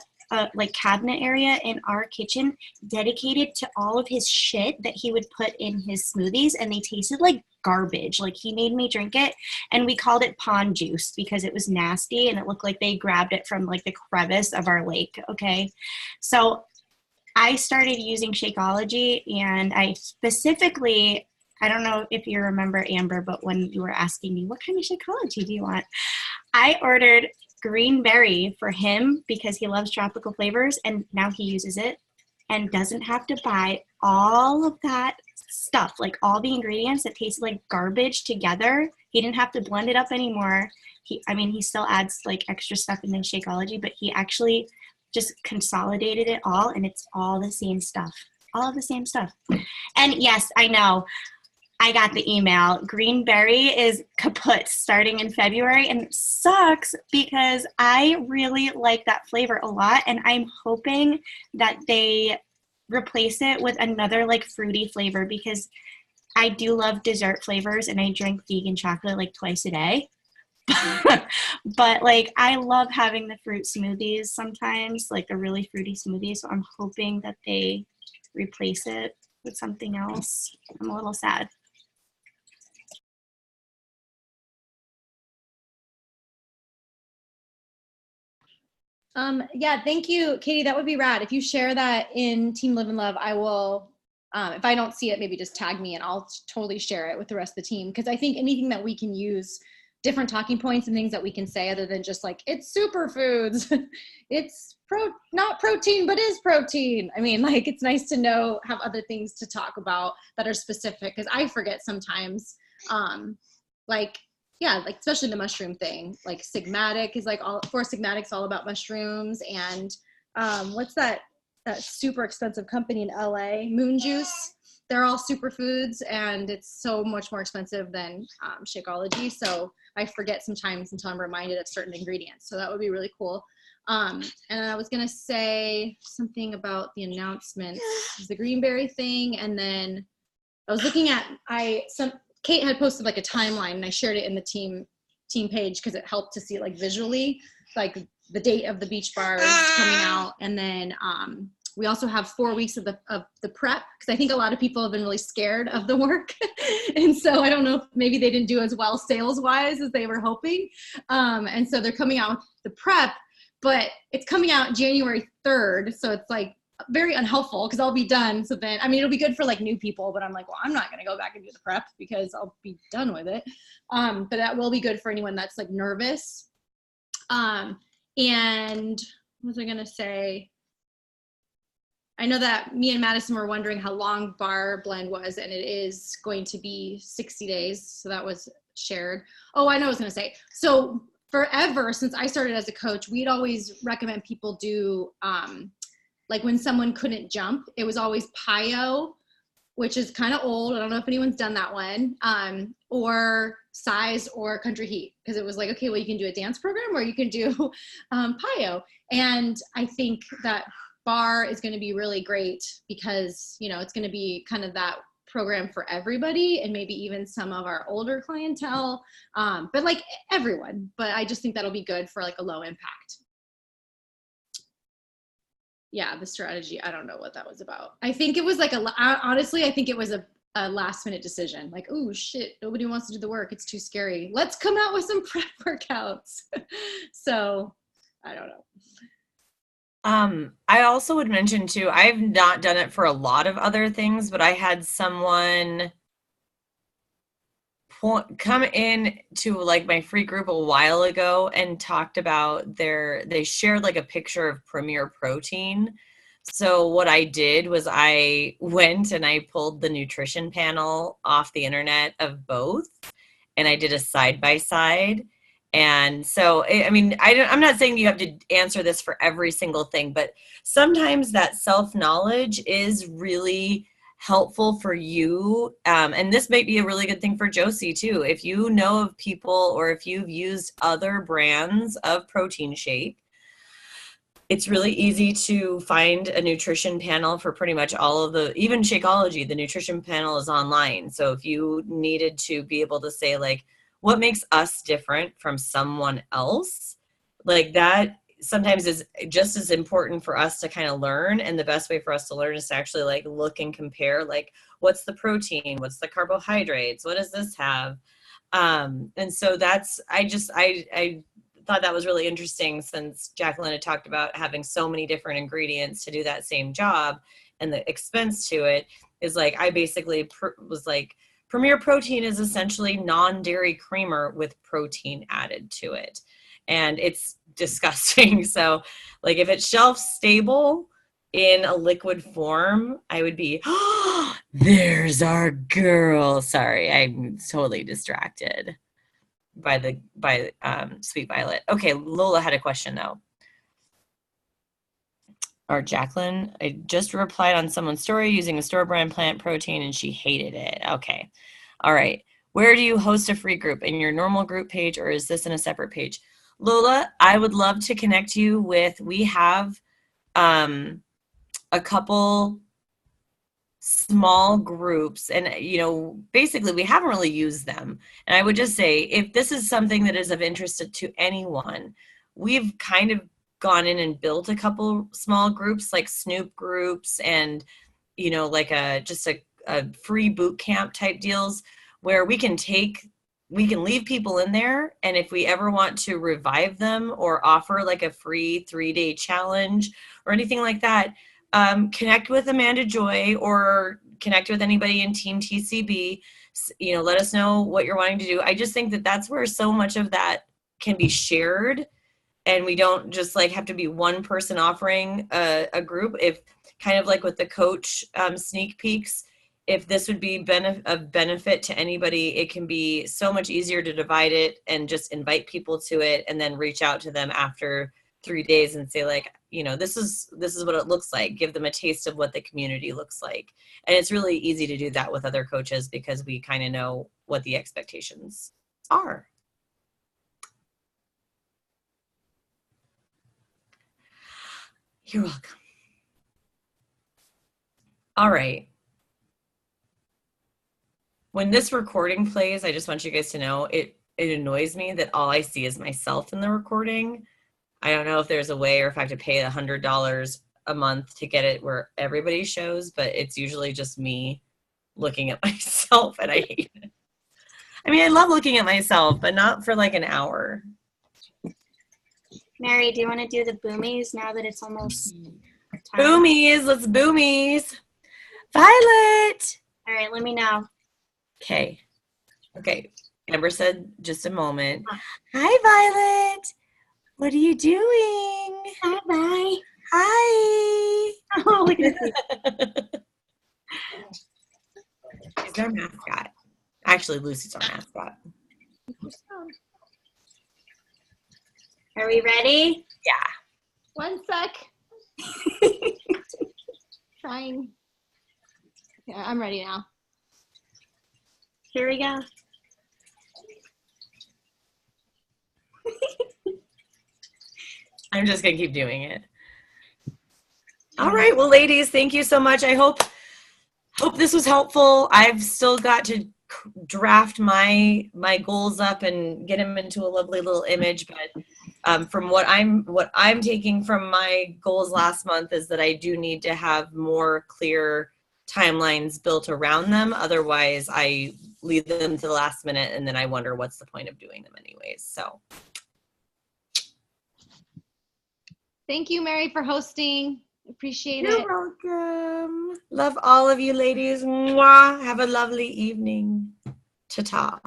like cabinet area in our kitchen dedicated to all of his shit that he would put in his smoothies, and they tasted like garbage. Like, he made me drink it, and we called it pond juice because it was nasty and it looked like they grabbed it from like the crevice of our lake. Okay, so I started using Shakeology, and I specifically, I don't know if you remember, Amber, but when you were asking me, what kind of Shakeology do you want? I ordered green berry for him because he loves tropical flavors, and now he uses it and doesn't have to buy all of that stuff, like all the ingredients that taste like garbage together. He didn't have to blend it up anymore. He still adds like extra stuff in the Shakeology, but he actually just consolidated it all, and it's all the same stuff. And yes, I know, I got the email. Green berry is kaput starting in February, and it sucks because I really like that flavor a lot, and I'm hoping that they replace it with another like fruity flavor, because I do love dessert flavors, and I drink vegan chocolate like twice a day. But like, I love having the fruit smoothies sometimes, like the really fruity smoothies. So I'm hoping that they replace it with something else. I'm a little sad. Yeah, thank you, Katie. That would be rad. If you share that in Team Live and Love, I will, if I don't see it, maybe just tag me and I'll totally share it with the rest of the team. Because I think anything that we can use, different talking points and things that we can say other than just like, it's superfoods, it's not protein, but is protein. I mean, like, it's nice to know, have other things to talk about that are specific, because I forget sometimes, like, yeah, like especially the mushroom thing, like Sigmatic is like Four Sigmatic's all about mushrooms. And what's that super expensive company in LA, Moon Juice? They're all superfoods, and it's so much more expensive than Shakeology. So I forget sometimes until I'm reminded of certain ingredients. So that would be really cool. And I was gonna say something about the announcements, the greenberry thing, and then I was looking at Kate had posted like a timeline, and I shared it in the team page because it helped to see it like visually, like the date of the beach bars coming out, and then we also have 4 weeks of the prep, because I think a lot of people have been really scared of the work. And so I don't know if maybe they didn't do as well sales wise as they were hoping. And so they're coming out with the prep, but it's coming out January 3rd. So it's like very unhelpful because I'll be done. So then, I mean, it'll be good for like new people, but I'm like, well, I'm not going to go back and do the prep because I'll be done with it. But that will be good for anyone that's like nervous. And what was I going to say? I know that me and Madison were wondering how long bar blend was, and it is going to be 60 days. So that was shared. Oh, I know what I was going to say. So forever, since I started as a coach, we'd always recommend people do, like when someone couldn't jump, it was always PIO, which is kind of old. I don't know if anyone's done that one, or size or country heat. Because it was like, okay, well, you can do a dance program or you can do PIO. And I think that bar is going to be really great because, you know, it's going to be kind of that program for everybody and maybe even some of our older clientele, but like everyone. But I just think that'll be good for like a low impact. Yeah, the strategy, I don't know what that was about. I think it was like honestly, I think it was a last minute decision. Like, oh shit, nobody wants to do the work. It's too scary. Let's come out with some prep workouts. So I don't know. I also would mention too, I've not done it for a lot of other things, but I had someone come in to like my free group a while ago and talked about they shared like a picture of Premier Protein. So what I did was I went and I pulled the nutrition panel off the internet of both, and I did a side by side. And so, I mean, I'm not saying you have to answer this for every single thing, but sometimes that self-knowledge is really helpful for you. And this might be a really good thing for Josie too. If you know of people or if you've used other brands of protein shake, it's really easy to find a nutrition panel for pretty much all of even Shakeology, the nutrition panel is online. So if you needed to be able to say like, what makes us different from someone else, like that sometimes is just as important for us to kind of learn. And the best way for us to learn is to actually like look and compare, like what's the protein, what's the carbohydrates, what does this have? And so I thought that was really interesting since Jacqueline had talked about having so many different ingredients to do that same job, and the expense to it is like, I basically was like, Premier Protein is essentially non-dairy creamer with protein added to it. And it's disgusting. So like if it's shelf stable in a liquid form, I would be, oh, there's our girl. Sorry, I'm totally distracted by Sweet Violet. Okay, Lola had a question though. Or Jacqueline, I just replied on someone's story using a store brand plant protein and she hated it. Okay. All right. Where do you host a free group? In your normal group page, or is this in a separate page? Lola, I would love to connect you with, we have a couple small groups, and you know, basically we haven't really used them. And I would just say, if this is something that is of interest to anyone, we've kind of gone in and built a couple small groups like Snoop groups and, you know, like just a free boot camp type deals where we can leave people in there. And if we ever want to revive them or offer like a free 3-day challenge or anything like that, connect with Amanda Joy or connect with anybody in Team TCB. You know, let us know what you're wanting to do. I just think that that's where so much of that can be shared. And we don't just like have to be one person offering a group. If kind of like with the coach sneak peeks, if this would be of benefit to anybody, it can be so much easier to divide it and just invite people to it and then reach out to them after 3 days and say like, you know, this is what it looks like. Give them a taste of what the community looks like. And it's really easy to do that with other coaches because we kind of know what the expectations are. You're welcome. All right. When this recording plays, I just want you guys to know it annoys me that all I see is myself in the recording. I don't know if there's a way or if I have to pay $100 a month to get it where everybody shows, but it's usually just me looking at myself and I hate it. I mean, I love looking at myself, but not for like an hour. Mary, do you want to do the boomies now that it's almost Boomies. Let's boomies. Violet. All right, let me know. Okay. Amber said just a moment. Hi, Violet. What are you doing? Bye bye. Hi. Oh, look at this. She's our mascot. Actually, Lucy's our mascot. Are we ready? Yeah. One sec. Trying. Yeah, I'm ready now. Here we go. I'm just going to keep doing it. All right. Well, ladies, thank you so much. I hope this was helpful. I've still got to draft my goals up and get them into a lovely little image, but from what I'm taking from my goals last month is that I do need to have more clear timelines built around them. Otherwise, I leave them to the last minute and then I wonder what's the point of doing them anyways. So Thank you, Mary, for hosting. Appreciate you're it. welcome. Love all of you ladies. Mwah. Have a lovely evening. Ta-ta.